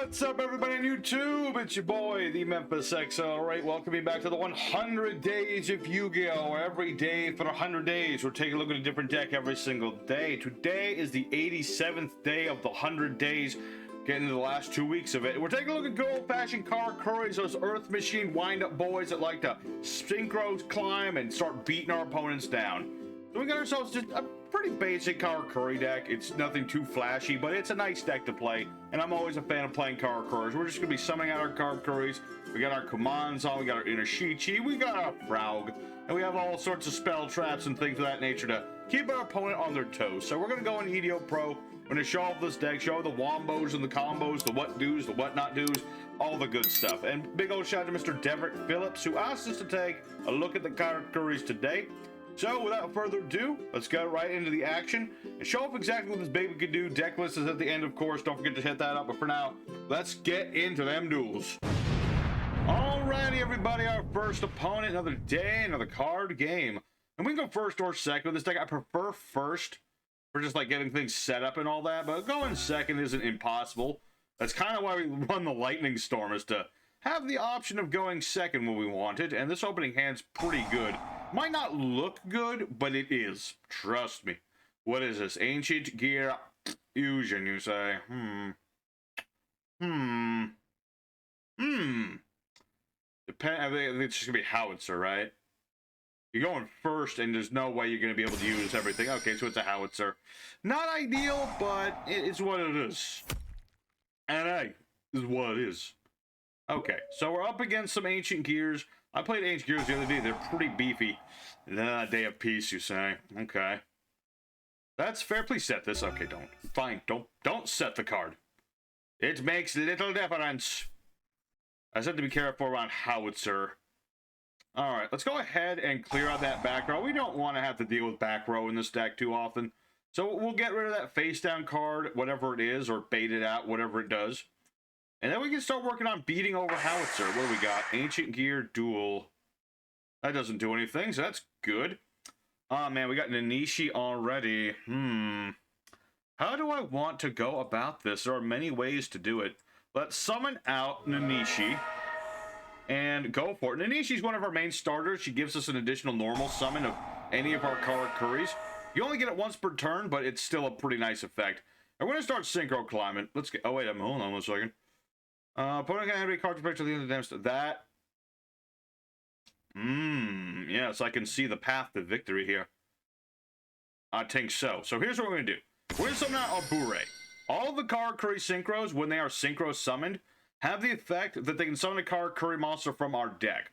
What's up, everybody on YouTube? It's your boy, the Ep87. Alright, welcome back to the 100 Days of Yu-Gi-Oh! Every day for 100 days, we're taking a look at a different deck every single day. Today is the 87th day of the 100 days, getting into the last 2 weeks of it. We're taking a look at good old-fashioned Karakuri, those Earth Machine wind-up boys that like to synchro climb and start beating our opponents down. So we got ourselves just a pretty basic Karakuri deck. It's nothing too flashy, but it's a nice deck to play, and I'm always a fan of playing Karakuris. We're just going to be summoning out our Karakuris. We got our commands on, we got our Inishichi, we got our Frog, and we have all sorts of spell traps and things of that nature to keep our opponent on their toes. So we're going to go in yugioh Pro. We're going to show off this deck, show the wombos and the combos, the what do's, the what not do's, all the good stuff. And big old shout out to Mr. Deverick Phillips, who asked us to take a look at the Karakuris today. So, without further ado, let's go right into the action and show off exactly what this baby can do. Decklist is at the end, of course. Don't forget to hit that up. But for now, let's get into them duels. Alrighty, everybody. Our first opponent. Another day, another card game. And we can go first or second with this deck. I prefer first for just like getting things set up and all that. But going second isn't impossible. That's kind of why we run the Lightning Storm, is to have the option of going second when we want it. And this opening hand's pretty good. Might not look good, but it is. Trust me. What is this? Ancient Gear Fusion, you say? I think it's just gonna be Howitzer, right? You're going first, and there's no way you're gonna be able to use everything. Okay, so it's a Howitzer. Not ideal, but it's what it is. And hey, this is what it is. Okay, so we're up against some Ancient Gears. I played Ancient Gears the other day. They're pretty beefy. Day of Peace, you say? Okay. That's fair. Please set this. Okay, don't. Fine. Don't set the card. It makes little difference. I said to be careful around Howitzer. Alright, let's go ahead and clear out that back row. We don't want to have to deal with back row in this deck too often. So we'll get rid of that face down card, whatever it is, or bait it out, whatever it does. And then we can start working on beating over Howitzer. What do we got? Ancient Gear Duel. That doesn't do anything, so that's good. Oh, man, we got Nanishi already. How do I want to go about this? There are many ways to do it. Let's summon out Nanishi and go for it. Nanishi's one of our main starters. She gives us an additional normal summon of any of our Karakuris. You only get it once per turn, but it's still a pretty nice effect. And we're going to start synchro climbing. Let's get... Oh, wait, hold on 1 second. Opponent can have a card to play to the end of the damage. That. Yes, I can see the path to victory here. I think so. So here's what we're going to do. We're going to summon out our Bure. All the Karakuri synchros, when they are synchro summoned, have the effect that they can summon a Karakuri monster from our deck.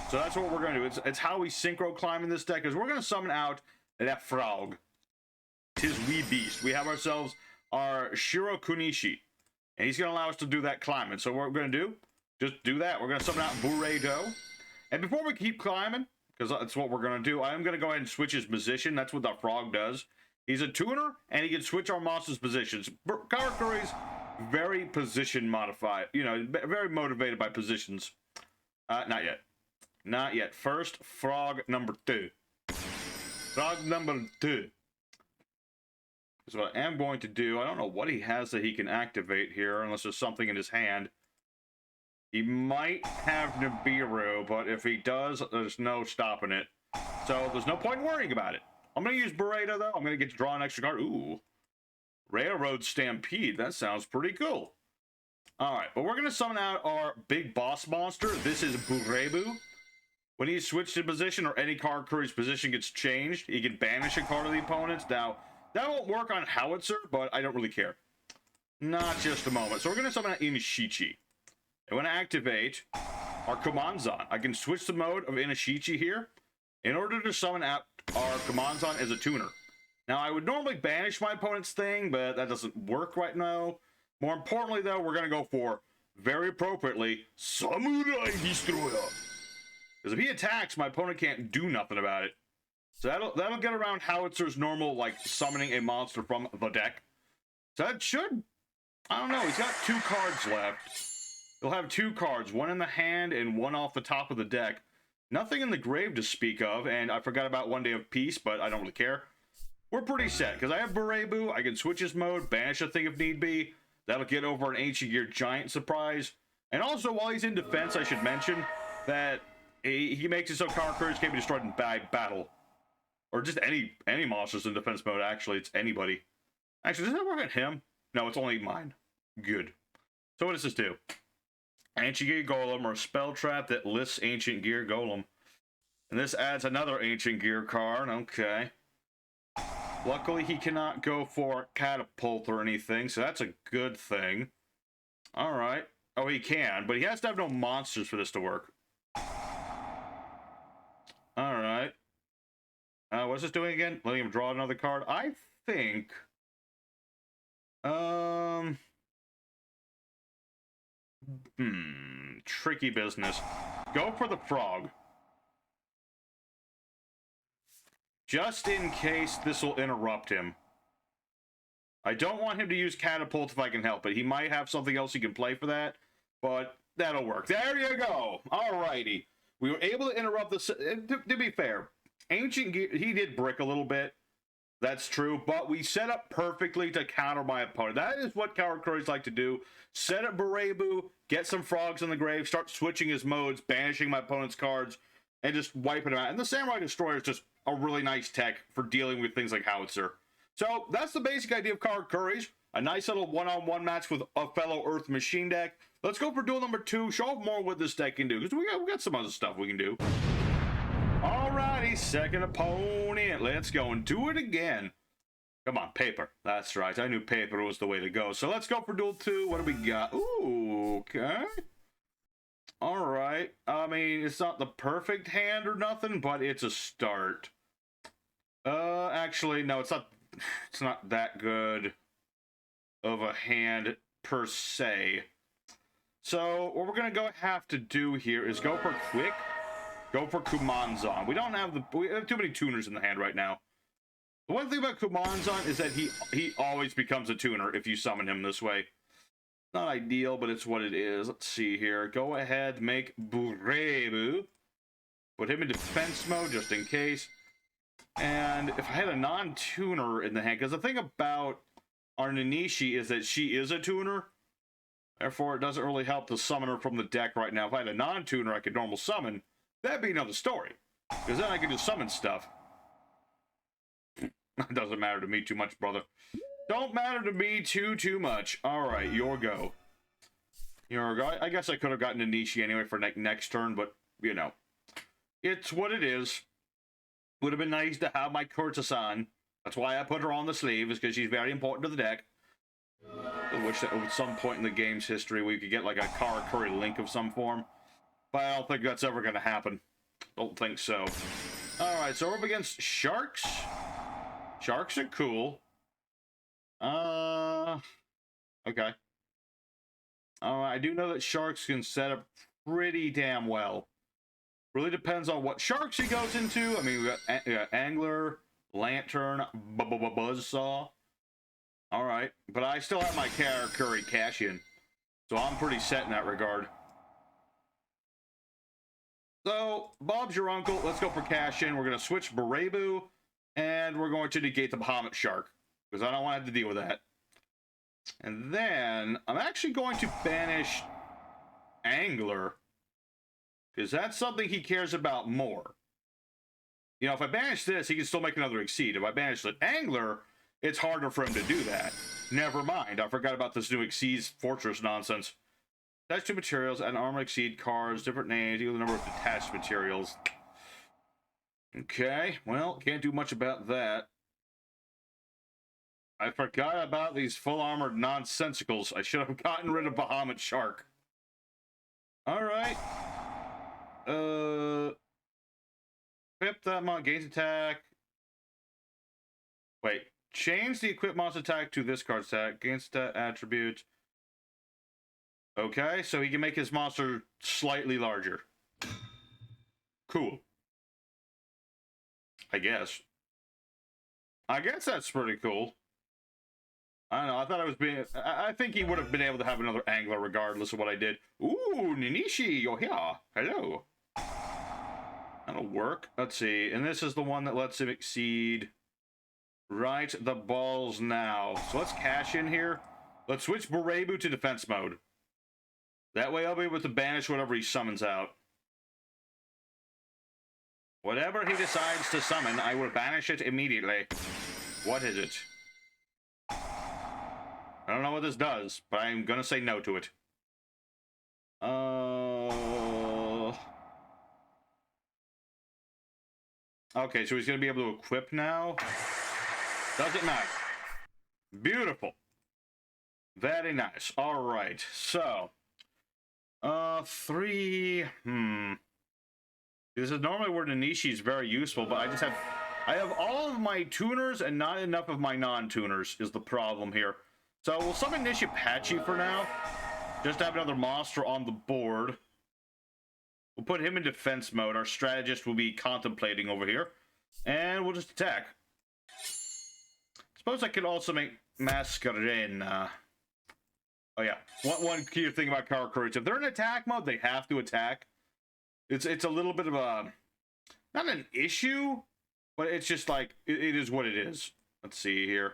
So that's what we're going to do. It's how we synchro climb in this deck, is we're going to summon out that Frog. Tis wee beast. We have ourselves our Shiro Kunishi. And he's going to allow us to do that climbing. So what we're going to do, just do that. We're going to summon out Buredo. And before we keep climbing, because that's what we're going to do, I am going to go ahead and switch his position. That's what the Frog does. He's a tuner, and he can switch our monster's positions. Karakuri's very position modified. You know, very motivated by positions. Not yet. Not yet. First, Frog number 2. Frog number 2. So what I am going to do, I don't know what he has that he can activate here, unless there's something in his hand. He might have Nibiru, but if he does, there's no stopping it. So there's no point in worrying about it. I'm going to use Burrito, though. I'm going to get to draw an extra card. Ooh. Railroad Stampede. That sounds pretty cool. Alright, but we're going to summon out our big boss monster. This is Burebu. When he's switched in position, or any Karakuri's position gets changed, he can banish a card of the opponent's. Now, that won't work on Howitzer, but I don't really care. Not just a moment. So we're going to summon out Inishichi. And when I activate our Kumanzan, I can switch the mode of Inishichi here in order to summon out our Kumanzan as a tuner. Now, I would normally banish my opponent's thing, but that doesn't work right now. More importantly, though, we're going to go for, very appropriately, Samurai Destroyer. Because if he attacks, my opponent can't do nothing about it. So that'll get around Howitzer's normal, like, summoning a monster from the deck. So that should... I don't know. He's got 2 cards left. He'll have 2 cards. One in the hand and one off the top of the deck. Nothing in the grave to speak of. And I forgot about One Day of Peace, but I don't really care. We're pretty set. Because I have Burebu. I can switch his mode, banish a thing if need be. That'll get over an Ancient Gear Giant surprise. And also, while he's in defense, I should mention that he makes it so Karakuri's can't be destroyed in battle. Or just any monsters in defense mode, actually. It's anybody. Actually, does that work on him? No, it's only mine. Good. So what does this do? Ancient Gear Golem, or a spell trap that lists Ancient Gear Golem. And this adds another Ancient Gear card. Okay. Luckily, he cannot go for Catapult or anything, so that's a good thing. Alright. Oh, he can, but he has to have no monsters for this to work. Alright. What's this doing again? Letting him draw another card? I think... Tricky business. Go for the frog. Just in case this will interrupt him. I don't want him to use Catapult if I can help it. He might have something else he can play for that, but that'll work. There you go. Alrighty. We were able to interrupt this. To be fair, Ancient Gear, he did brick a little bit. That's true, but we set up perfectly to counter my opponent. That is what Karakuri's like to do. Set up Burebu, get some frogs in the grave, start switching his modes, banishing my opponent's cards, and just wiping them out. And the Samurai Destroyer is just a really nice tech for dealing with things like Howitzer. So that's the basic idea of Karakuri's. A nice little one-on-one match with a fellow Earth Machine deck. Let's go for duel number 2. Show off more what this deck can do, because we got some other stuff we can do. Alrighty, second opponent. Let's go and do it again. Come on, paper. That's right. I knew paper was the way to go. So let's go for duel 2. What do we got? Ooh, okay. Alright. I mean, it's not the perfect hand or nothing, but it's a start. Actually, no, it's not that good of a hand per se. So, what we're gonna have to do here is go for quick. Go for Kumanzan. We have too many tuners in the hand right now. The one thing about Kumanzan is that he always becomes a tuner if you summon him this way. Not ideal, but it's what it is. Let's see here. Go ahead, make Burebu. Put him in defense mode just in case. And if I had a non-tuner in the hand, because the thing about our Nanishi is that she is a tuner. Therefore, it doesn't really help to summon her from the deck right now. If I had a non-tuner I could normal summon, that'd be another story. Because then I could just summon stuff. It doesn't matter to me too much, brother. Don't matter to me too much. Alright, your go. Your go. I guess I could have gotten Nanishi anyway for next turn, but, you know. It's what it is. Would have been nice to have my Kurta-san. That's why I put her on the sleeve, is because she's very important to the deck. I wish that at some point in the game's history we could get like a Karakuri link of some form. But I don't think that's ever going to happen. Don't think so. Alright, so we're up against Sharks. Sharks are cool. Okay. I do know that Sharks can set up pretty damn well. Really depends on what Sharks he goes into. I mean, we got Angler, Lantern, Buzzsaw. Alright, but I still have my Karakuri cash-in. So I'm pretty set in that regard. So, Bob's your uncle. Let's go for cash-in. We're going to switch Burebu, and we're going to negate the Bahamut Shark, because I don't want to have to deal with that. And then, I'm actually going to banish Angler, because that's something he cares about more. You know, if I banish this, he can still make another Exceed. If I banish the Angler, it's harder for him to do that. Never mind, I forgot about this new Exceed Fortress nonsense. Attached to materials and armor Exceed cards, different names, equal the number of detached materials. Okay, well, can't do much about that. I forgot about these full armored nonsensicals. I should have gotten rid of Bahamut Shark. Alright. Equip that mon gains attack. Wait. Change the equip monster attack to this card's attack. Gains that attribute. Okay, so he can make his monster slightly larger. Cool. I guess. I guess that's pretty cool. I don't know, I thought I was being... I think he would have been able to have another Angler regardless of what I did. Ooh, Ninishi, you're here. Hello. That'll work. Let's see. And this is the one that lets him exceed... Right, the balls now. So let's cash in here. Let's switch Burebu to defense mode. That way I'll be able to banish whatever he summons out. Whatever he decides to summon, I will banish it immediately. What is it? I don't know what this does, but I'm gonna say no to it. Okay, so he's gonna be able to equip now. Doesn't matter. Beautiful. Very nice. All right, so 3. This is normally where Nanishi is very useful, but I have all of my tuners and not enough of my non-tuners is the problem here. So we'll summon Nishipachi for now. Just to have another monster on the board. We'll put him in defense mode. Our strategist will be contemplating over here. And we'll just attack. Suppose I could also make Masquerain. Oh yeah. One key thing about Karakuri. If they're in attack mode, they have to attack. It's a little bit of a... Not an issue, but it's just like... It is what it is. Let's see here.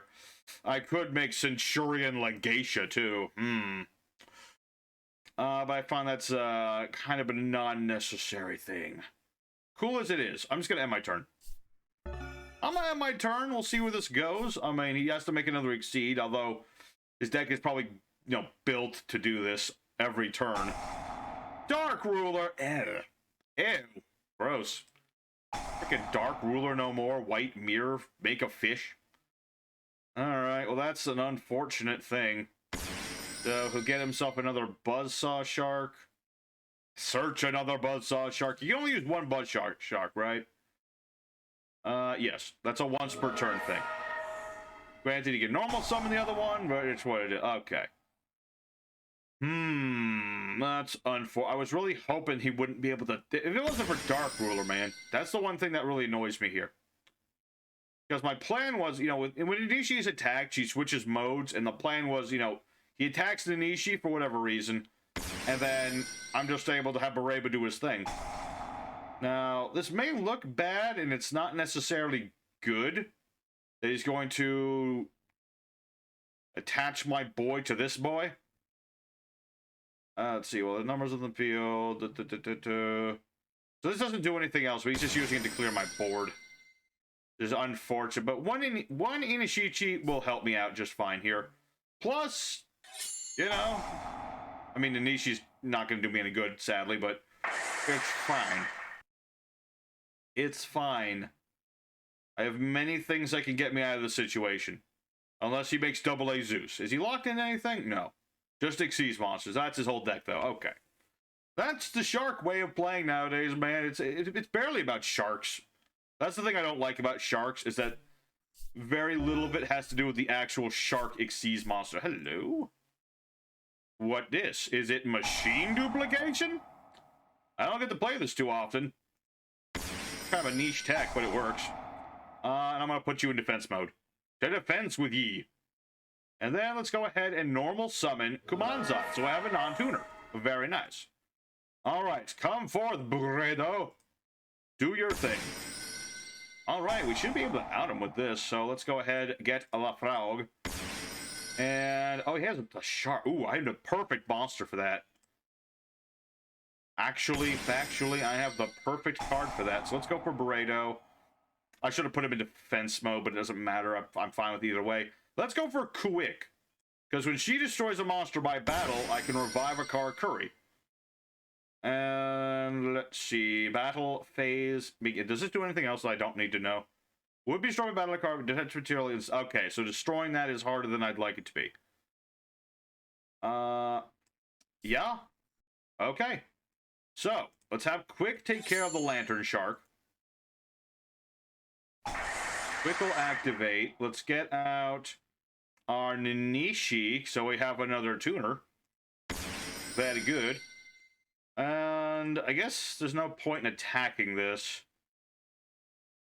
I could make Centurion Legatia too. But I find that's kind of a non-necessary thing. Cool as it is. I'm just going to end my turn. I'm going to end my turn. We'll see where this goes. I mean, he has to make another Exceed, although his deck is probably, built to do this every turn. Dark Ruler. Ew. Gross. Freaking Dark Ruler no more. White Mirror. Make a fish. Alright, well that's an unfortunate thing. So he'll get himself another Buzzsaw Shark. Search another Buzzsaw Shark. You can only use one Buzzsaw Shark, right? Yes. That's a once per turn thing. Granted, you can normal summon the other one, but it's what it is. Okay. That's unfortunate. I was really hoping he wouldn't be able to... If it wasn't for Dark Ruler, man, that's the one thing that really annoys me here. Because my plan was, when Nanishi is attacked, she switches modes, and the plan was, he attacks Nanishi for whatever reason, and then I'm just able to have Burebu do his thing. Now, this may look bad, and it's not necessarily good that he's going to attach my boy to this boy. Let's see, well, the numbers on the field. So this doesn't do anything else, but he's just using it to clear my board. This is unfortunate, but one Inishichi will help me out just fine here. Plus, I mean, Nanishi's not going to do me any good, sadly, but it's fine. It's fine. I have many things that can get me out of the situation. Unless he makes AA Zeus. Is he locked in anything? No. Just Xyz monsters. That's his whole deck, though. Okay. That's the shark way of playing nowadays, man. It's barely about sharks. That's the thing I don't like about sharks, is that very little of it has to do with the actual shark Xyz monster. Hello? What this? Is it machine duplication? I don't get to play this too often. Kind of a niche tech, but it works. And I'm going to put you in defense mode. To defense with ye. And then let's go ahead and normal summon Kumanzan. So I have a non-tuner. Very nice. Alright, come forth, Buredo. Do your thing. Alright, we should be able to out him with this. So let's go ahead and get a La Frog. And, oh, he has a shark. Ooh, I have the perfect monster for that. Actually, factually, I have the perfect card for that. So let's go for Buredo. I should have put him in defense mode, but it doesn't matter. I'm fine with either way. Let's go for Quick. Because when she destroys a monster by battle, I can revive a Karakuri. And let's see. Battle phase. Does this do anything else that I don't need to know? Would be destroyed by battle card. Detach material is... Okay, so destroying that is harder than I'd like it to be. Yeah. Okay. So, let's have Quick take care of the Lantern Shark. Quick will activate. Let's get out our Nanishi, so we have another tuner. Very good. And I guess there's no point in attacking this.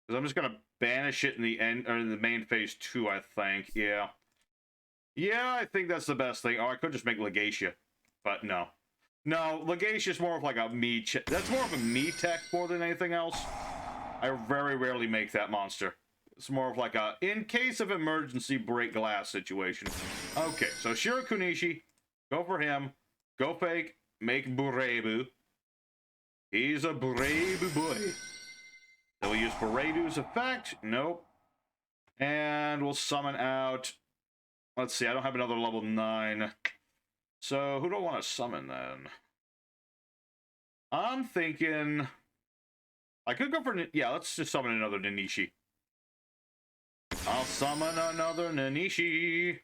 Because I'm just going to banish it in the end, or in the main phase 2, I think. Yeah. Yeah, I think that's the best thing. Oh, I could just make Legatia. But no. No, Legatia is more of like a me... That's more of a me tech more than anything else. I very rarely make that monster. It's more of like a, in case of emergency, break glass situation. Okay, so Shirakunishi, go for him. Go fake, make Burebu. He's a Burebu boy. Then we'll use Burebu's effect. Nope. And we'll summon out... Let's see, I don't have another level 9. So, who do I want to summon then? I'm thinking... I could go for... Yeah, let's just summon another Nanishi. I'll summon another Nanishi.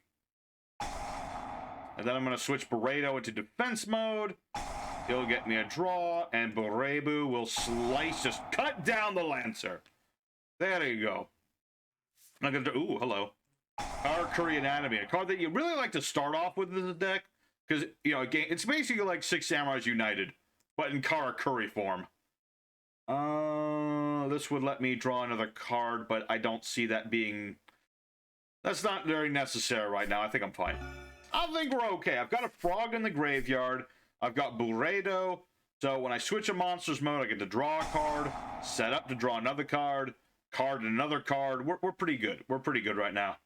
And then I'm going to switch Burrito into defense mode. He'll get me a draw, and Burebu will slice, just cut down the Lancer. There you go. I'm going to do... Ooh, hello. Karakuri Anatomy, a card that you really like to start off with in the deck. Because, you know, again, it's basically like 6 Samurais United, but in Karakuri form. This would let me draw another card, but I don't see that being... That's not very necessary right now. I think I'm fine. I think we're okay. I've got a frog in the graveyard. I've got Buredo. So when I switch a monsters mode, I get to draw a card, set up to draw another card, card another card. We're pretty good. We're pretty good right now.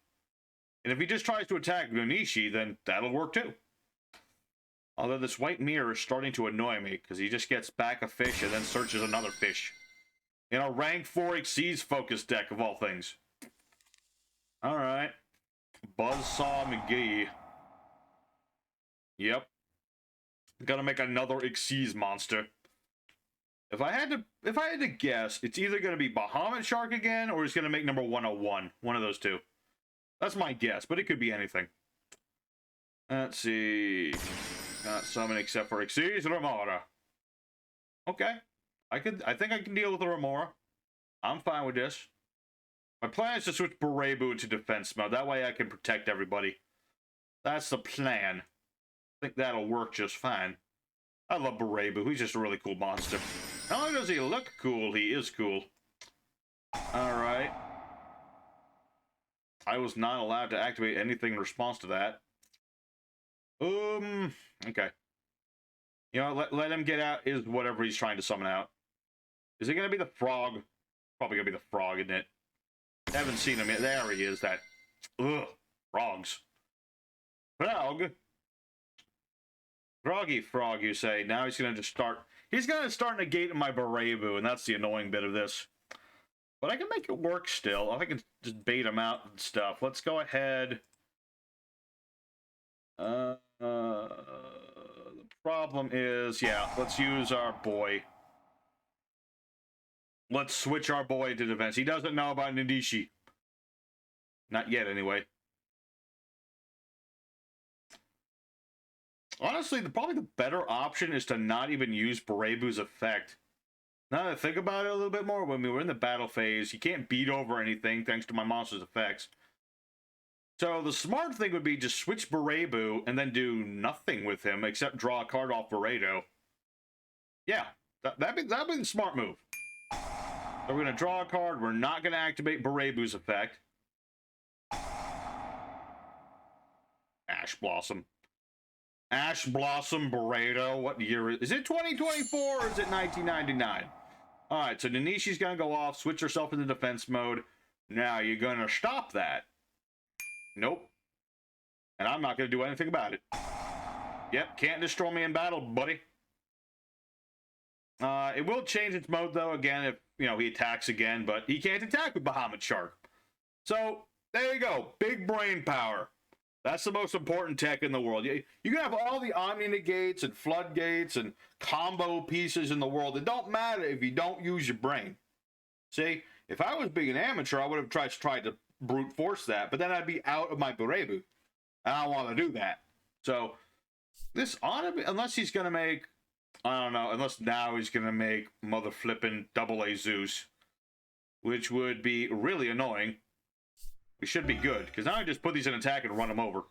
And if he just tries to attack Nanishi, then that'll work too. Although this white mirror is starting to annoy me, because he just gets back a fish and then searches another fish. In a rank 4 Xyz focus deck, of all things. Alright. Buzzsaw McGee. Yep. Gotta make another Xyz monster. If I had to guess, it's either gonna be Bahamut Shark again, or he's gonna make number 101. One of those two. That's my guess, but it could be anything. Let's see. Not summon except for Xyz Remora. Okay. I think I can deal with the Remora. I'm fine with this. My plan is to switch Burebu into defense mode. That way I can protect everybody. That's the plan. I think that'll work just fine. I love Burebu. He's just a really cool monster. Not only does he look cool, he is cool. Alright. I was not allowed to activate anything in response to that. Okay. You know, let him get out is whatever he's trying to summon out. Is it going to be the frog? Probably going to be the frog, isn't it? I haven't seen him yet. There he is, that... Ugh, frogs. Frog? Froggy frog, you say. Now he's going to just start... He's going to start negating my Burebu, and that's the annoying bit of this. But I can make it work still. I can just bait him out and stuff. Let's go ahead. The problem is, yeah, let's use our boy. Let's switch our boy to defense. He doesn't know about Nanishi. Not yet, anyway. Honestly, probably the better option is to not even use Burebu's effect. Now that I think about it a little bit more, when we were in the battle phase, you can't beat over anything thanks to my monster's effects. So the smart thing would be just switch Burebu and then do nothing with him except draw a card off Buredo. Yeah, that'd be the smart move. So we're going to draw a card. We're not going to activate Burebu's effect. Ash Blossom. Ash Blossom Buredo. What year is it? 2024 or is it 1999? Alright, so Nanishi's going to go off, switch herself into defense mode. Now, you're going to stop that. Nope. And I'm not going to do anything about it. Yep, can't destroy me in battle, buddy. It will change its mode, though, again, if, you know, he attacks again, but he can't attack with Bahamut Shark. So, there you go. Big brain power. That's the most important tech in the world. You can have all the Omni Negates and Floodgates and combo pieces in the world. It don't matter if you don't use your brain. See, if I was being an amateur, I would have tried to brute force that, but then I'd be out of my Burebu. I don't want to do that. So, this ought to be, unless he's going to make, I don't know, unless now he's going to make mother flippin' AA Zeus, which would be really annoying. We should be good, because now I just put these in attack and run them over.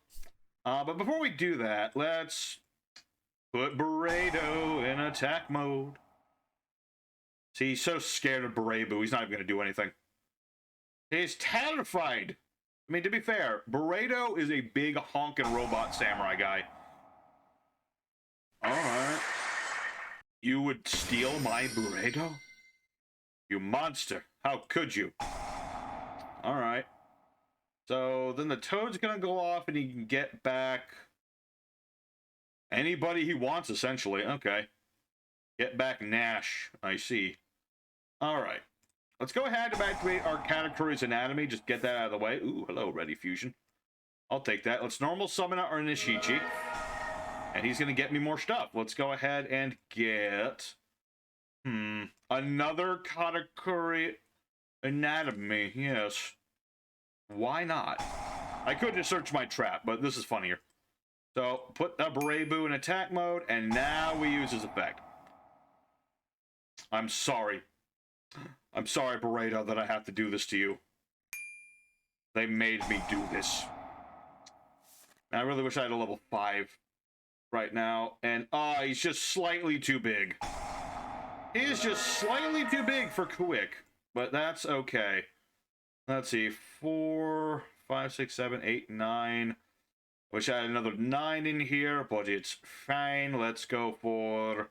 But before we do that, let's put Buredo in attack mode. See, he's so scared of Burebu, he's not even going to do anything. He's terrified. I mean, to be fair, Buredo is a big honkin' robot samurai guy. Alright. You would steal my Buredo? You monster. How could you? All right. So then the toad's gonna go off, and he can get back anybody he wants, essentially. Okay. Get back Nash. I see. All right. Let's go ahead and activate our Karakuri's anatomy. Just get that out of the way. Ooh, hello, Ready Fusion. I'll take that. Let's normal summon out our Nishichi. And he's going to get me more stuff. Let's go ahead and get... another Karakuri anatomy. Yes. Why not? I could just search my trap, but this is funnier. So, put the Berebu in attack mode, and now we use his effect. I'm sorry. I'm sorry, Beredo, that I have to do this to you. They made me do this. And I really wish I had a level 5 right now. And, he's just slightly too big. He is just slightly too big for Quick. But that's okay. Let's see. 4, 5, 6, 7, 8, 9. Wish I had another 9 in here, but it's fine. Let's go for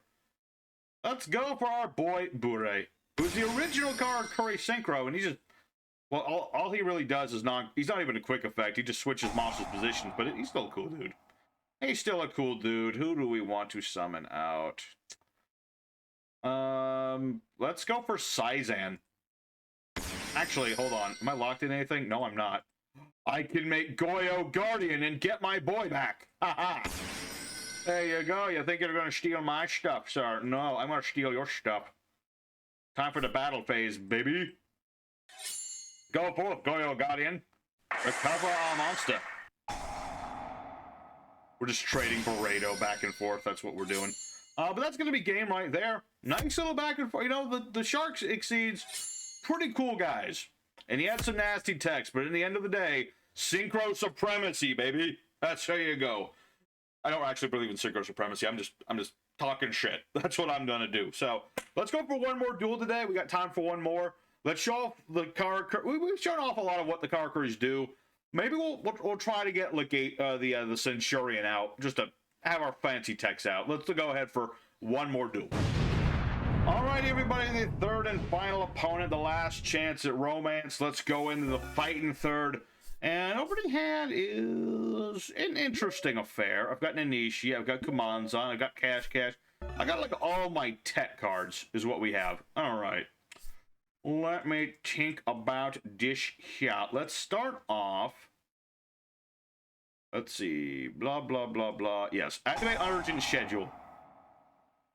our boy, Bure. Who's the original Karakuri Synchro, and he's just... Well, all he really does is he's not even a quick effect. He just switches monsters' positions, but he's still a cool dude. He's still a cool dude. Who do we want to summon out? Let's go for Saizan. Actually, hold on. Am I locked in anything? No, I'm not. I can make Goyo Guardian and get my boy back. Haha. There you go. You think you're going to steal my stuff, sir? No, I'm going to steal your stuff. Time for the battle phase, baby. Go forth, Goyo Guardian. Recover our monster. We're just trading Beredo back and forth. That's what we're doing. But that's going to be game right there. Nice little back and forth. You know, the Sharks Exceeds, pretty cool guys. And he had some nasty text, but in the end of the day, synchro supremacy, baby. That's how you go. I don't actually believe in synchro supremacy. I'm just talking shit. That's what I'm gonna do. So let's go for one more duel today. We got time for one more. Let's show off the Karakuri. We've shown off a lot of what the Karakuris do. Maybe we'll try to get the Centurion out just to have our fancy techs out. Let's go ahead for one more duel. All right, everybody, the third and final opponent, the last chance at romance. Let's go into the fighting third. And opening hand is an interesting affair. I've got Nanishi, I've got Kumanzan, I've got Cash. I got like all my tech cards is what we have. All right. Let me think about this here. Let's start off. Let's see. Blah, blah, blah, blah. Yes. Activate urgent schedule.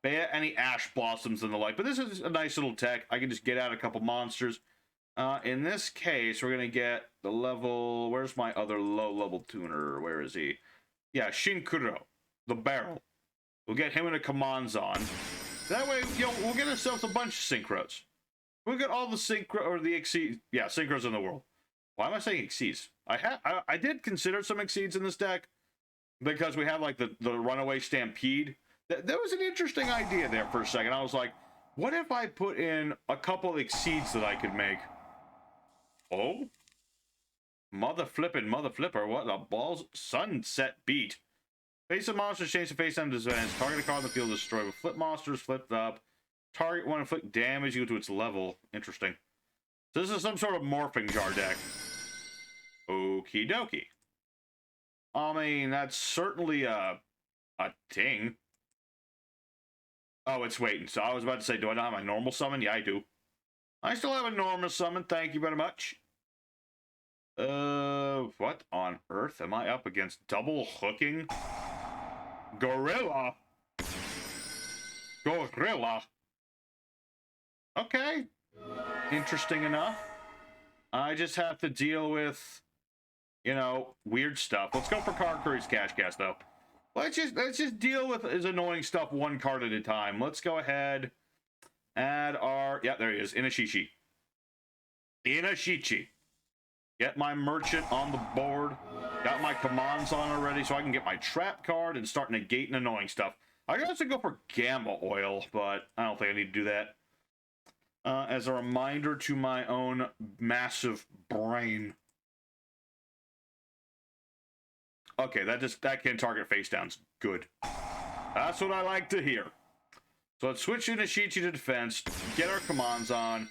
Ban any ash blossoms and the like. But this is a nice little tech. I can just get out a couple monsters. In this case, we're going to get the level... Where's my other low-level tuner? Where is he? Yeah, Shinkuro. The barrel. We'll get him in a Kumanzan. That way, we'll get ourselves a bunch of synchros. We'll get all the synchro... Or the exceeds... Yeah, synchros in the world. Why am I saying exceeds? I did consider some exceeds in this deck. Because we have, like, the Runaway Stampede. That was an interesting idea there for a second. I was like, what if I put in a couple exceeds that I could make? Oh? Mother flipper. What the balls? Sunset Beat. Face of monsters change to face them to advance. Target a card on the field destroyed. With flip monsters flipped up. Target one inflict damage equal to its level. Interesting. So this is some sort of morphing jar deck. Okie dokie. I mean, that's certainly a thing. Oh, it's waiting. So I was about to say, do I not have my normal summon? Yeah, I do. I still have a normal summon. Thank you very much. What on earth am I up against? Double hooking? Gorilla? Okay. Interesting enough. I just have to deal with, weird stuff. Let's go for Karakuri's Cash Cast, though. Let's just deal with his annoying stuff one card at a time. Let's go ahead. Add our... Yeah, there he is. Inashichi. Get my merchant on the board. Got my commands on already, so I can get my trap card and start negating annoying stuff. I could also go for Gamma Oil, but I don't think I need to do that. As a reminder to my own massive brain. Okay, that can target face downs. Good. That's what I like to hear. So let's switch Inashichi to defense, get our commands on,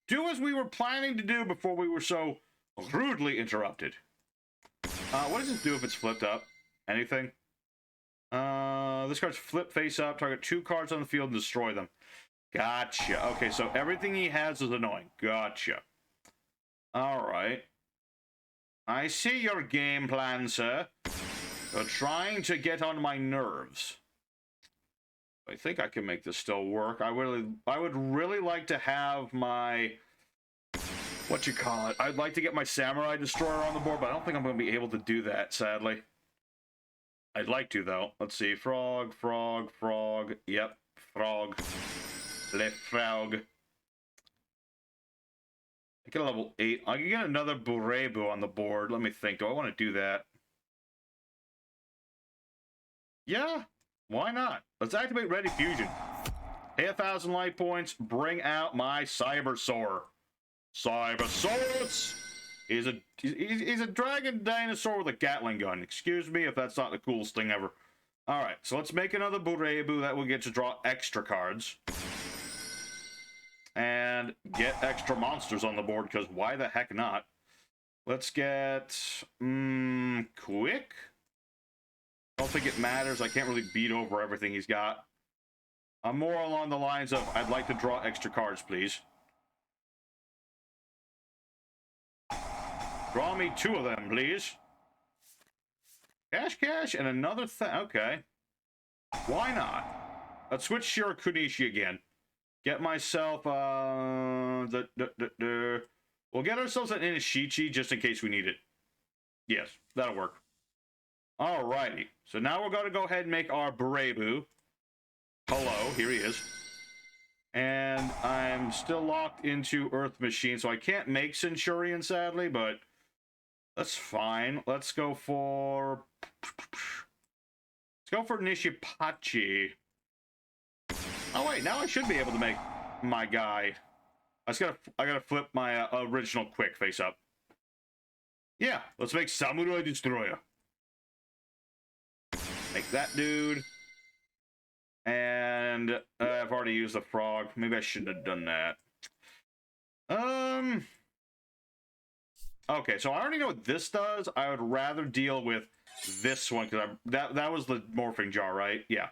do as we were planning to do before we were so Rudely interrupted. What does this do if it's flipped up? Anything? This card's flip face up. Target 2 cards on the field and destroy them. Gotcha. Okay, so everything he has is annoying. Gotcha. Alright. I see your game plan, sir. You're trying to get on my nerves. I think I can make this still work. I would really like to have my... what you call it? I'd like to get my Samurai Destroyer on the board, but I don't think I'm going to be able to do that, sadly. I'd like to, though. Let's see. Frog, frog, frog. Yep. Frog. Le frog. I get a level 8. I can get another Burebu on the board. Let me think. Do I want to do that? Yeah. Why not? Let's activate Ready Fusion. Pay 1,000 life points. Bring out my Cybersaur. Cybersaurus! He's a dragon dinosaur with a Gatling gun. Excuse me if that's not the coolest thing ever. Alright, so let's make another Burebu that will get to draw extra cards. And get extra monsters on the board, because why the heck not? Let's get... quick? I don't think it matters. I can't really beat over everything he's got. I'm more along the lines of, I'd like to draw extra cards, please. Draw me 2 of them, please. Cash, cash, and another thing. Okay. Why not? Let's switch Shirakunishi again. Get myself, we'll get ourselves an Inishichi just in case we need it. Yes, that'll work. Alrighty. So now we're going to go ahead and make our Burebu. Hello, here he is. And I'm still locked into Earth Machine, so I can't make Centurion, sadly, but that's fine. Let's go for... let's go for Nishipachi. Oh, wait, now I should be able to make my guy. I gotta flip my original quick face up. Yeah, let's make Samurai Destroyer. Make that dude. And I've already used the frog. Maybe I shouldn't have done that. Okay, so I already know what this does. I would rather deal with this one because that was the morphing jar, right? Yeah.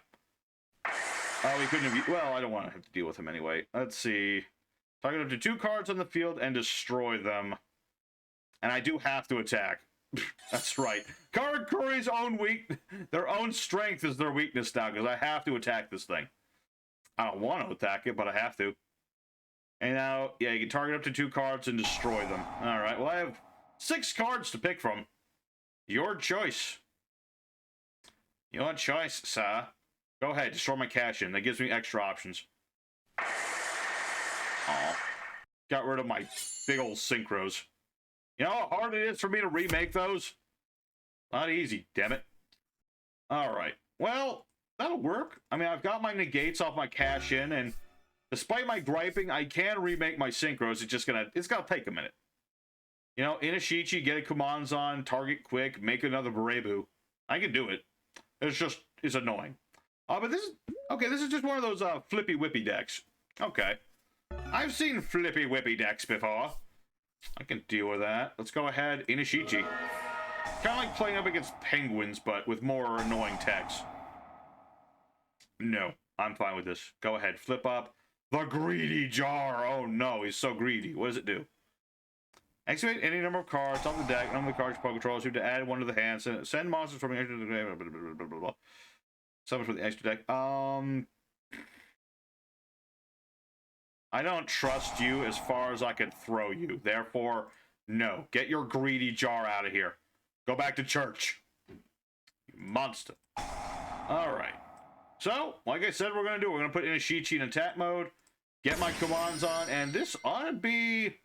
Oh, we couldn't have... well, I don't want to have to deal with him anyway. Let's see. Target up to 2 cards on the field and destroy them. And I do have to attack. That's right. Karakuri's own their own strength is their weakness now, because I have to attack this thing. I don't want to attack it, but I have to. And now, yeah, you can target up to 2 cards and destroy them. Alright, well, I have 6 cards to pick from. Your choice. Your choice, sir. Go ahead, destroy my cash-in. That gives me extra options. Aw. Got rid of my big old synchros. You know how hard it is for me to remake those? Not easy, damn it. Alright. Well, that'll work. I mean, I've got my negates off my cash-in, and despite my griping, I can remake my synchros. It's gonna take a minute. You know, Inishichi, get a Kumanzan, target quick, make another Burebu. I can do it. It's annoying. But this is just one of those flippy whippy decks. Okay. I've seen flippy whippy decks before. I can deal with that. Let's go ahead, Inishichi. Kind of like playing up against penguins, but with more annoying techs. No, I'm fine with this. Go ahead, flip up the greedy jar. Oh no, he's so greedy. What does it do? Activate any number of cards on the deck. Number of cards Poke controls you to add 1 to the hand. Send monsters from the extra deck. Summon from the extra deck. I don't trust you as far as I can throw you. Therefore, no. Get your greedy jar out of here. Go back to church. You monster. Alright. So, like I said, we're going to put Inishichi in attack mode. Get my commands on. And this ought to be...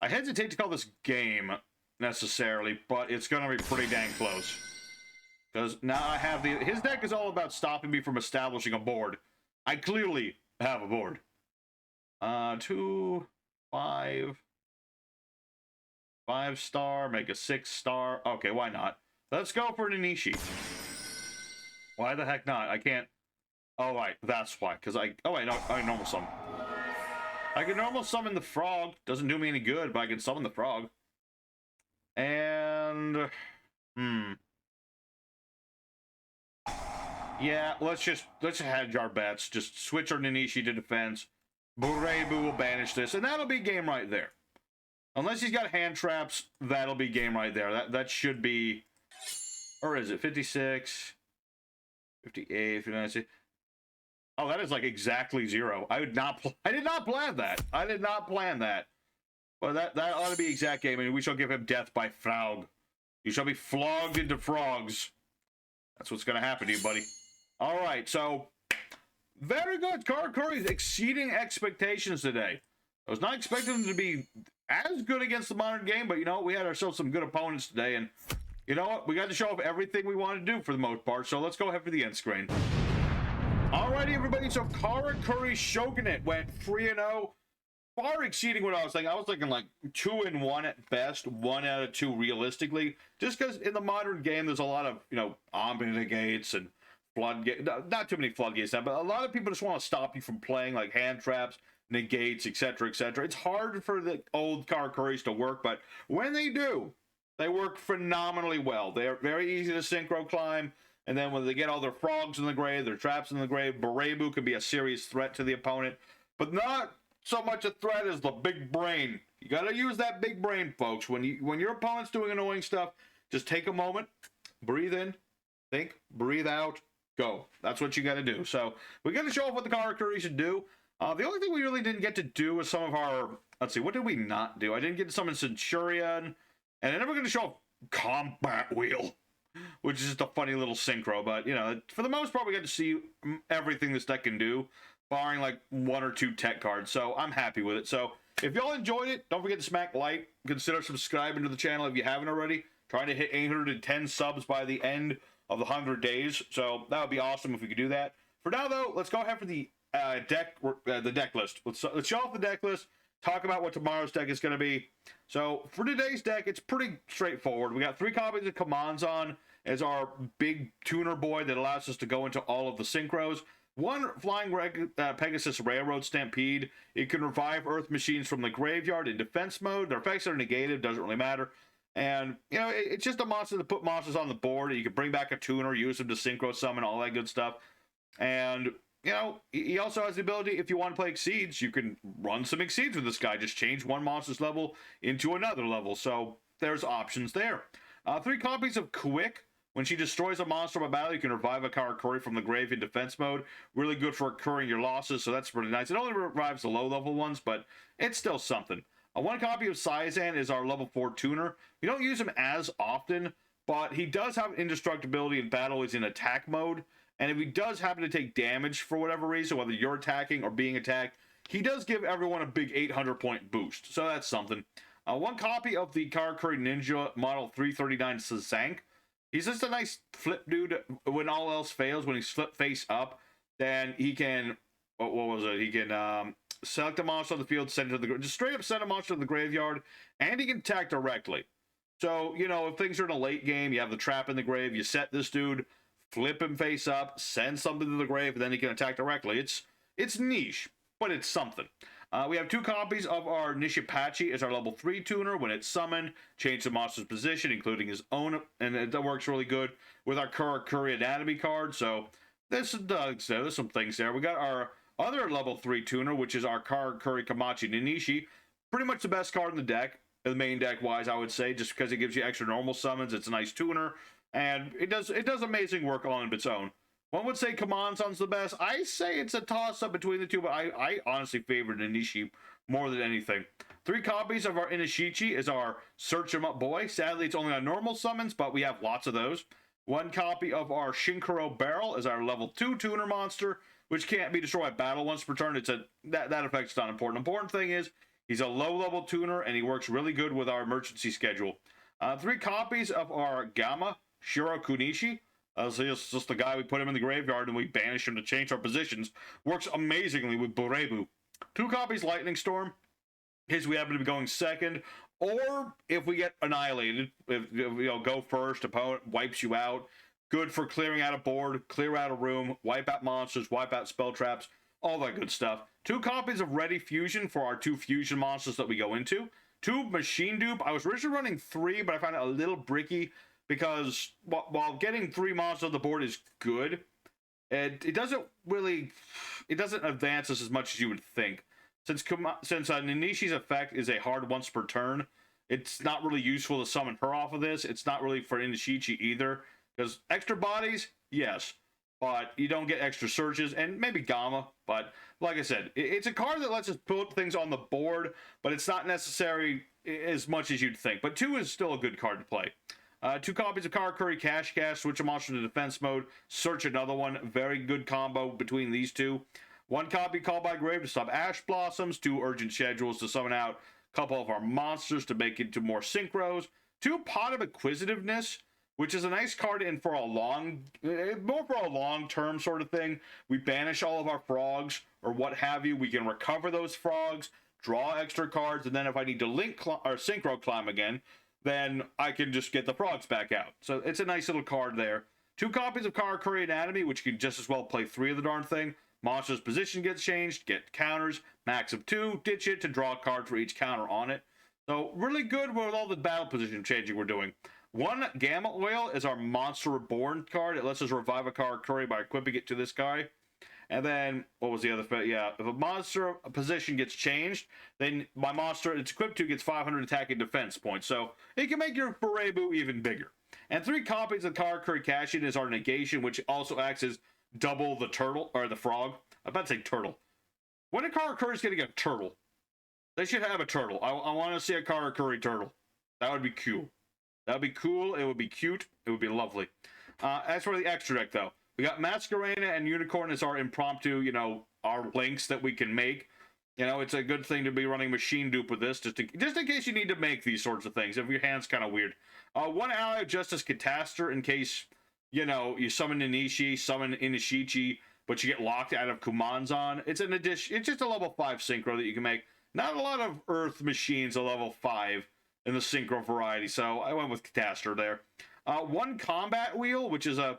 I hesitate to call this game, necessarily. But it's going to be pretty dang close. Because now I have the... his deck is all about stopping me from establishing a board. I clearly have a board. 2, 5, 5-star, make a 6-star. Okay, why not? Let's go for Ninishi. Why the heck not? I can't. Oh, right, that's why. Because oh, wait, no, I normal summon. I can normal summon the frog. Doesn't do me any good, but I can summon the frog. And, yeah, let's hedge our bets. Just switch our Nanishi to defense. Burebu will banish this, and that'll be game right there. Unless he's got hand traps, that'll be game right there. That should be, or is it 56, 58, 59? Oh, that is like exactly 0. I did not plan that. I did not plan that. Well, that ought to be exact game, and we shall give him death by frog. You shall be flogged into frogs. That's what's going to happen to you, buddy. All right, so very good. Karakuri is exceeding expectations today. I was not expecting him to be as good against the modern game, but, you know, we had ourselves some good opponents today, and you know what? We got to show off everything we want to do for the most part, so let's go ahead for the end screen. Alrighty, everybody, so Karakuri Shogunate went 3-0, far exceeding what I was thinking. I was thinking like 2-1 at best, 1 out of 2 realistically, just because in the modern game there's a lot of, you know, omni-negates and floodgates, not too many floodgates now, but a lot of people just want to stop you from playing, like hand traps, negates, etc., etc. It's hard for the old Karakuris to work, but when they do, they work phenomenally well. They're very easy to synchro climb. And then when they get all their frogs in the grave, their traps in the grave, Burebu can be a serious threat to the opponent. But not so much a threat as the big brain. You got to use that big brain, folks. When your opponent's doing annoying stuff, just take a moment, breathe in, think, breathe out, go. That's what you got to do. So we got to show off what the Karakuri should do. The only thing we really didn't get to do was some of our... Let's see, what did we not do? I didn't get to summon Centurion, and I'm never going to show off Combat Wheel, which is just a funny little synchro, but, you know, for the most part, we got to see everything this deck can do, barring, like, 1 or 2 tech cards, so I'm happy with it. So, if y'all enjoyed it, don't forget to smack like, consider subscribing to the channel if you haven't already, trying to hit 810 subs by the end of the 100 days, so that would be awesome if we could do that. For now, though, let's go ahead for the deck list. Let's show off the deck list, talk about what tomorrow's deck is going to be. So, for today's deck, it's pretty straightforward. We got 3 copies of Kamanzan as our big tuner boy that allows us to go into all of the synchros. 1 Flying Pegasus Railroad Stampede. It can revive Earth machines from the graveyard in defense mode. Their effects are negative, doesn't really matter. And, you know, it's just a monster to put monsters on the board. You can bring back a tuner, use them to synchro summon, all that good stuff. And, you know, he also has the ability, if you want to play Exceeds, you can run some Exceeds with this guy. Just change one monster's level into another level. So, there's options there. 3 copies of Quick. When she destroys a monster by battle, you can revive a Karakuri from the grave in defense mode. Really good for incurring your losses, so that's pretty nice. It only revives the low-level ones, but it's still something. 1 copy of Saizan is our level 4 tuner. We don't use him as often, but he does have indestructibility in battle. He's in attack mode, and if he does happen to take damage for whatever reason, whether you're attacking or being attacked, he does give everyone a big 800-point boost, so that's something. 1 copy of the Karakuri Ninja Model 339 Sazank. He's just a nice flip dude. When all else fails, when he's flip face up, then he can, what was it? He can select a monster on the field, send it to the, just straight up send a monster to the graveyard, and he can attack directly. So, you know, if things are in a late game, you have the trap in the grave, you set this dude, flip him face up, send something to the grave, and then he can attack directly. It's niche, but it's something. We have 2 copies of our Nishipachi as our level 3 tuner. When it's summoned, change the monster's position, including his own, and that works really good with our Karakuri Anatomy card. So there's some things there. We got our other level 3 tuner, which is our Karakuri Kamachi Ninishi. Pretty much the best card in the deck, the main deck wise, I would say, just because it gives you extra normal summons. It's a nice tuner, and it does amazing work on its own. One would say Kamanzan's the best. I say it's a toss-up between the two, but I honestly favor Ninishi more than anything. 3 copies of our Inishichi is our Search 'em Up boy. Sadly, it's only on normal summons, but we have lots of those. 1 copy of our Shinkuro Barrel is our level 2 tuner monster, which can't be destroyed by battle once per turn. That effect's not important. Important thing is, he's a low-level tuner, and he works really good with our emergency schedule. 3 copies of our Gamma Shiro Kunishi. It's just the guy, we put him in the graveyard and we banish him to change our positions. Works amazingly with Burebu. 2 copies Lightning Storm, in case we happen to be going second, or if we get annihilated, if you know, go first, opponent wipes you out. Good for clearing out a board, clear out a room, wipe out monsters, wipe out spell traps, all that good stuff. 2 copies of Ready Fusion for our 2 fusion monsters that we go into. 2 machine dupe. I was originally running 3, but I found it a little bricky because while getting 3 monsters on the board is good, it doesn't advance us as much as you would think. Since Nanishi's effect is a hard once per turn, it's not really useful to summon her off of this. It's not really for Inishichi either, because extra bodies, yes, but you don't get extra searches, and maybe Gamma, but like I said, it's a card that lets us put things on the board, but it's not necessary as much as you'd think. But 2 is still a good card to play. 2 copies of Karakuri Cash Cash, switch a monster to defense mode, search another one. Very good combo between these 2. 1 copy Call by Grave to stop Ash Blossoms, 2 Urgent Schedules to summon out a couple of our monsters to make it to more synchros, 2 Pot of Acquisitiveness, which is a nice card in for a more for a long-term sort of thing. We banish all of our frogs or what have you. We can recover those frogs, draw extra cards, and then if I need to synchro climb again, then I can just get the frogs back out. So it's a nice little card there. 2 copies of Karakuri Anatomy, which you can just as well play 3 of the darn thing. Monster's position gets changed, get counters, max of 2, ditch it to draw a card for each counter on it. So really good with all the battle position changing we're doing. 1 Gamma Oil is our Monster Reborn card. It lets us revive a Karakuri by equipping it to this guy. And then, what was the other? Yeah, if a monster position gets changed, then my monster it's equipped to gets 500 attack and defense points. So it can make your Burebu even bigger. And 3 copies of Karakuri Cashin is our negation, which also acts as double the turtle, or the frog. I'm about to say turtle. When a Karakuri is getting a turtle, they should have a turtle. I want to see a Karakuri turtle. That would be cool. That would be cool. It would be cute. It would be lovely. As for the extra deck, though, we got Masquerena and Unicorn as our impromptu, our links that we can make. It's a good thing to be running machine dupe with this, just in case you need to make these sorts of things, if your hand's kind of weird. 1 Ally of Justice Catastor, in case, you summon Inishi, summon Inishichi, but you get locked out of Kumanzan. It's an addition. It's just a level 5 synchro that you can make. Not a lot of Earth machines a level 5 in the synchro variety, so I went with Catastor there. 1 Combat Wheel, which is an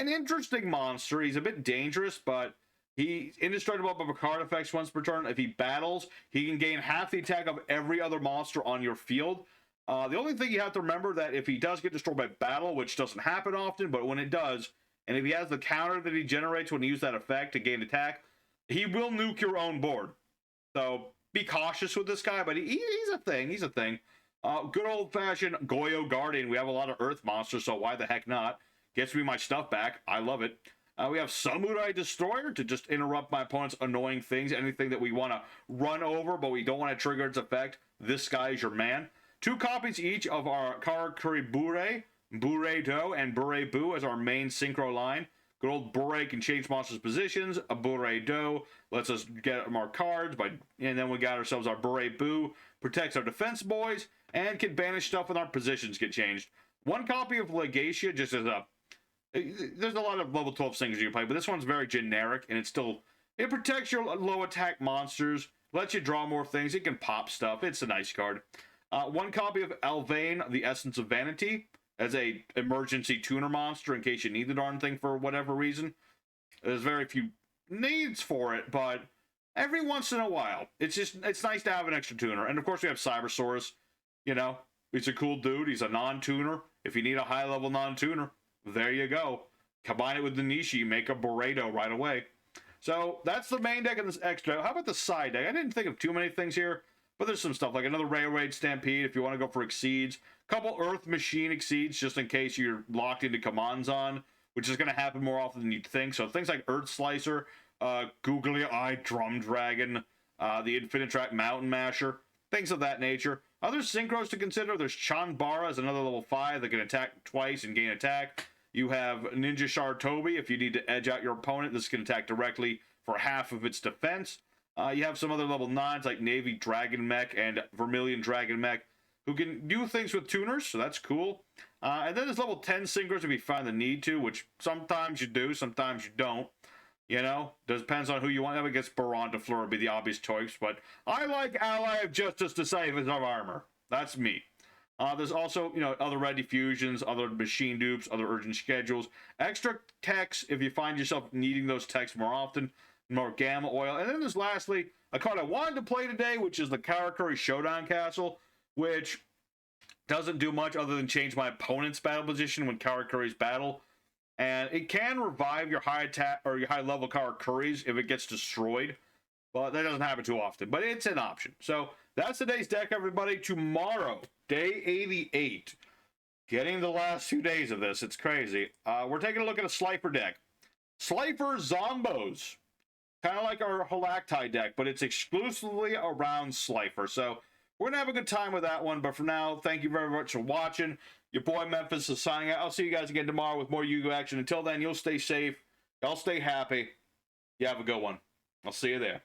interesting monster. He's a bit dangerous, but he's indestructible by card effects once per turn. If he battles, he can gain half the attack of every other monster on your field. The only thing you have to remember that if he does get destroyed by battle, which doesn't happen often, but when it does, and if he has the counter that he generates when he uses that effect to gain attack, he will nuke your own board. So be cautious with this guy, but he's a thing. He's a thing. Good old-fashioned Goyo Guardian. We have a lot of Earth monsters, so why the heck not? Gets me my stuff back. I love it. We have Samurai Destroyer to just interrupt my opponent's annoying things. Anything that we want to run over, but we don't want to trigger its effect. This guy is your man. 2 copies each of our Karakuri Bure-do, and Bure-bu as our main synchro line. Good old Bure can change monsters' positions. A Bure-do lets us get more cards, and then we got ourselves our Bure-bu, protects our defense boys, and can banish stuff when our positions get changed. 1 copy of Legacia just as there's a lot of level 12 things you can play, but this one's very generic, and it protects your low attack monsters, lets you draw more things, it can pop stuff. It's a nice card. 1 copy of Elvain, the Essence of Vanity, as a emergency tuner monster in case you need the darn thing for whatever reason. There's very few needs for it, but every once in a while, it's nice to have an extra tuner. And of course we have Cybersaurus. He's a cool dude. He's a non-tuner. If you need a high-level non-tuner, there you go. Combine it with the Nishi, make a Burrito right away. So that's the main deck in this extra. How about the side deck? I didn't think of too many things here, but there's some stuff like another Railroad Stampede if you want to go for Exceeds. Couple Earth Machine Exceeds just in case you're locked into Kamanzan, which is going to happen more often than you'd think. So things like Earth Slicer, Googly Eye Drum Dragon, the Infinite Track Mountain Masher, things of that nature. Other synchros to consider, there's Chanbara as another level 5 that can attack twice and gain attack. You have Ninja Shar Toby if you need to edge out your opponent. This can attack directly for half of its defense. You have some other level 9s like Navy Dragon Mech and Vermilion Dragon Mech who can do things with tuners, so that's cool. And then there's level 10 synchros if you find the need to, which sometimes you do, sometimes you don't. Depends on who you want. I guess Baron de Fleur would be the obvious choice, but I like Ally of Justice to save his armor. That's me. There's also, other Red Diffusions, other machine dupes, other urgent schedules, extra techs if you find yourself needing those techs more often, more Gamma Oil. And then there's lastly a card I wanted to play today, which is the Karakuri Showdown Castle. which doesn't do much other than change my opponent's battle position when Karakuri's battle. And it can revive your high attack or your high level Karakuris if it gets destroyed. But that doesn't happen too often. But it's an option. So that's today's deck, everybody. Tomorrow, day 88. Getting the last 2 days of this. It's crazy. We're taking a look at a Slifer deck. Slifer Zombos. Kind of like our Halacti deck, but it's exclusively around Slifer. So we're going to have a good time with that one. But for now, thank you very much for watching. Your boy Memphis is signing out. I'll see you guys again tomorrow with more Yu-Gi-Oh action. Until then, you'll stay safe. Y'all stay happy. You have a good one. I'll see you there.